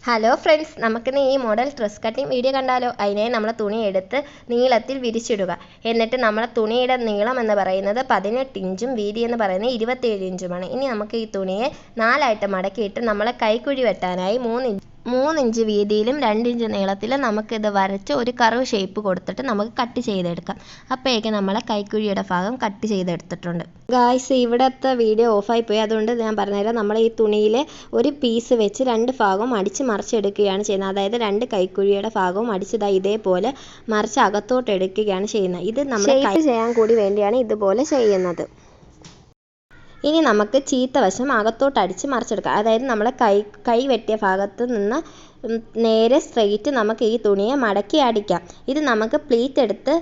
Hello friends, നമുക്കിന്ന് ഈ model dress cutting video കണ്ടാലോ. അതിനായി നമ്മൾ തുണി എടുത്ത് നീളത്തിൽ വിരിച്ചിടുക. എന്നിട്ട് നമ്മളെ തുണിയുടെ നീളം എന്ന് പറയുന്നത് 18 ഇഞ്ചും വീതി എന്ന് പറയുന്നത് 27 ഇഞ്ചുമാണ്. ഇനി നമുക്ക് ഈ തുണിയെ 4 ആയിട്ട് മടക്കിയിട്ട് നമ്മളെ കൈക്കുഴി വെട്ടാനായി 3 ഇഞ്ച് വീതിയിലും 2 ഇഞ്ച് നീളത്തിലും നമുക്കിത് വരച്ച് ഒരു കർവ് ഷേപ്പ് കൊടുത്തിട്ട് നമുക്ക് കട്ട് ചെയ്തെടുക്കാം. അപ്പോഴേക്കും നമ്മളെ കൈക്കുഴിയുടെ ഭാഗം കട്ട് ചെയ്തെടുത്തിട്ടുണ്ട്. ഗായ്സ്, ഇവിടുത്തെ വീഡിയോ ഓഫായി പോയി, അതുകൊണ്ട് ഞാൻ പറഞ്ഞുതരാം. നമ്മൾ ഈ തുണിയിൽ ഒരു പീസ് വെച്ച് 2 ഭാഗവും അടിച്ച് മറിച്ചെടുക്കുകയാണ് ചെയ്യുന്നത്. അതായത് 2 കൈക്കുഴിയുടെ ഭാഗവും അടിച്ചതാ ഇതേപോലെ മറിച്ച് അകത്തോട്ട് എടുക്കുകയാണ് ചെയ്യുന്നത്. ഇത് നമ്മൾ ഷേപ്പ് ചെയ്യാൻ കൂടി വേണ്ടിയാണ് ഇതുപോലെ ചെയ്യുന്നത്. ഇനി നമുക്ക് ചീത്ത വശം അകത്തോട്ട് അടിച്ച് മറിച്ചെടുക്കാം. അതായത് നമ്മൾ കൈ വെട്ടിയ ഭാഗത്ത് നിന്ന് നേരെ സ്ട്രെയിറ്റ് നമുക്ക് ഈ തുണിയെ മടക്കി അടിക്കാം. ഇത് നമുക്ക് പ്ലീറ്റ് എടുത്ത്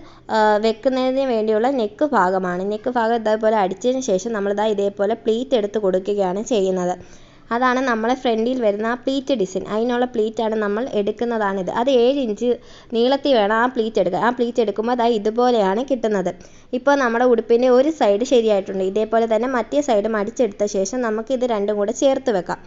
വെക്കുന്നതിന് വേണ്ടിയുള്ള നെക്ക് ഭാഗമാണ്. നെക്ക് ഭാഗം ഇതേപോലെ അടിച്ചതിന് ശേഷം നമ്മളിതാ ഇതേപോലെ പ്ലീറ്റ് എടുത്ത് കൊടുക്കുകയാണ് ചെയ്യുന്നത്. അതാണ് നമ്മളെ ഫ്രണ്ടിൽ വരുന്ന ആ പ്ലീറ്റ് ഡിസൈൻ. അതിനുള്ള പ്ലീറ്റാണ് നമ്മൾ എടുക്കുന്നതാണിത്. അത് 7 ഇഞ്ച് നീളത്തിൽ വേണം ആ പ്ലീറ്റ് എടുക്കാൻ. ആ പ്ലീറ്റ് എടുക്കുമ്പോൾ അത് ഇതുപോലെയാണ് കിട്ടുന്നത്. ഇപ്പോൾ നമ്മുടെ ഉടുപ്പിൻ്റെ ഒരു സൈഡ് ശരിയായിട്ടുണ്ട്. ഇതേപോലെ തന്നെ മറ്റേ സൈഡും അടിച്ചെടുത്ത ശേഷം നമുക്ക് ഇത് രണ്ടും കൂടെ ചേർത്ത് വെക്കാം.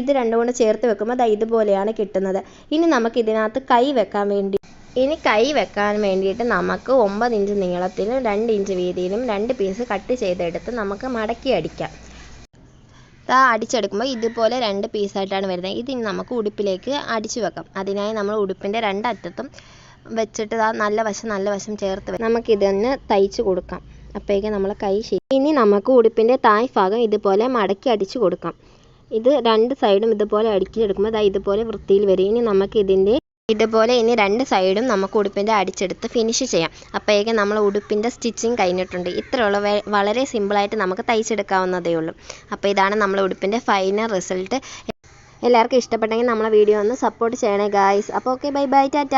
ഇത് രണ്ടും കൂടെ ചേർത്ത് വെക്കുമ്പോൾ ഇതുപോലെയാണ് കിട്ടുന്നത്. ഇനി നമുക്ക് ഇതിനകത്ത് കൈ വെക്കാൻ വേണ്ടിയിട്ട് നമുക്ക് 9 ഇഞ്ച് നീളത്തിലും 2 ഇഞ്ച് വീതിയിലും 2 പീസ് കട്ട് ചെയ്തെടുത്ത് നമുക്ക് മടക്കി അടിക്കാം. അടിച്ചെടുക്കുമ്പോൾ ഇതുപോലെ 2 പീസായിട്ടാണ് വരുന്നത്. ഇതിന് നമുക്ക് ഉടുപ്പിലേക്ക് അടിച്ചു വെക്കാം. അതിനായി നമ്മൾ ഉടുപ്പിൻ്റെ 2 അറ്റത്തും വെച്ചിട്ട് നല്ല വശം ചേർത്ത് നമുക്കിതൊന്ന് തയ്ച്ച് കൊടുക്കാം. അപ്പോഴേക്കും നമ്മളെ കൈ ശരി. ഇനി നമുക്ക് ഉടുപ്പിൻ്റെ തായ് ഭാഗം ഇതുപോലെ മടക്കി അടിച്ചു കൊടുക്കാം. ഇത് 2 സൈഡും ഇതുപോലെ അടിച്ചെടുക്കുമ്പോൾ ഇതുപോലെ വൃത്തിയിൽ വരും. ഇനി നമുക്ക് ഇതുപോലെ 2 സൈഡും നമുക്ക് ഉടുപ്പിൻ്റെ അടിച്ചെടുത്ത് ഫിനിഷ് ചെയ്യാം. അപ്പോഴേക്കും നമ്മൾ ഉടുപ്പിൻ്റെ സ്റ്റിച്ചിങ് കഴിഞ്ഞിട്ടുണ്ട്. ഇത്രയുള്ള വളരെ സിമ്പിളായിട്ട് നമുക്ക് തയ്ച്ചെടുക്കാവുന്നതേ ഉള്ളൂ. അപ്പോൾ ഇതാണ് നമ്മുടെ ഉടുപ്പിൻ്റെ ഫൈനൽ റിസൾട്ട്. എല്ലാവർക്കും ഇഷ്ടപ്പെട്ടെങ്കിൽ നമ്മളെ വീഡിയോ ഒന്ന് സപ്പോർട്ട് ചെയ്യണേ ഗായ്സ്. അപ്പോൾ ഓക്കെ, ബൈ ബൈ, ടാറ്റ.